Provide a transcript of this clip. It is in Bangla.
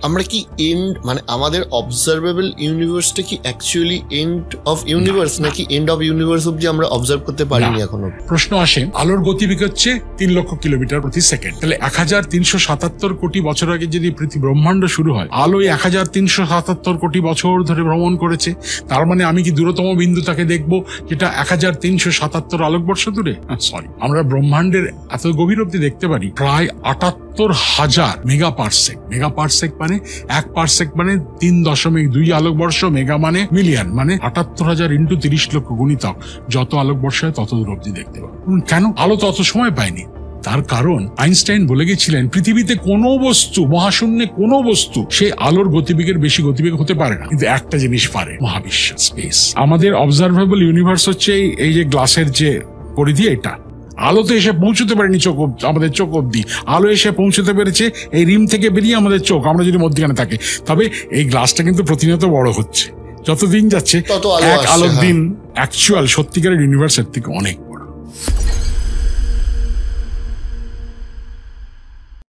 আমরা কি এন্ড, মানে আমাদের অবজারভেবল ইউনিভার্সটা কি অ্যাকচুয়ালি এন্ড অফ ইউনিভার্স নাকি এন্ড অফ ইউনিভার্স অবধি আমরা অবজার্ভ করতে পারিনি এখনো? প্রশ্ন আসে, আলোর গতিবেগ হচ্ছে 3 লক্ষ কিলোমিটার প্রতি সেকেন্ড, তাহলে 1377 কোটি বছর আগে যদি ব্রহ্মাণ্ড শুরু হয়, আলো 1377 কোটি বছর ধরে ভ্রমণ করেছে, তার মানে আমি কি দূরতম বিন্দুটাকে দেখবো যেটা 1377 আলোকবর্ষ দূরে? সরি, আমরা ব্রহ্মাণ্ডের এত গভীর অবধি দেখতে পারি প্রায় 78,000 মেগাপারসেক। মেগাপারসেক মানে 1 পারসেক মানে 3.2 আলোকবর্ষ, মেগা মানে মিলিয়ন, মানে 78,000 ইন্টু 30 লক্ষ গুণিতক, যত আলোকবর্ষ হয় তত দূর অবধি দেখতে পাবো। কেন? আলো তো অত সময় পায়নি। তার কারণ আইনস্টাইন বলে গেছিলেন পৃথিবীতে কোনো বস্তু, মহাশূন্যে কোনো বস্তু সে আলোর গতিবেগের বেশি গতিবেগ হতে পারে না, কিন্তু একটা জিনিস পারে, মহাবিশ্ব, স্পেস। আমাদের অবজারভেবল ইউনিভার্স হচ্ছে এই যে গ্লাসের যে পরিধি, এটা আলোতে এসে পৌঁছতে পারেনি চোখ, আমাদের চোখ অব্দি। আলো এসে পৌঁছতে পেরেছে এই রিম থেকে বেরিয়ে আমাদের চোখ, আমরা যদি মধ্যখানে থাকি। তবে এই গ্লাসটা কিন্তু প্রতিনিয়ত বড় হচ্ছে, যত দিন যাচ্ছে এক আলোর দিন অ্যাকচুয়াল সত্যিকারের ইউনিভার্সের থেকে অনেক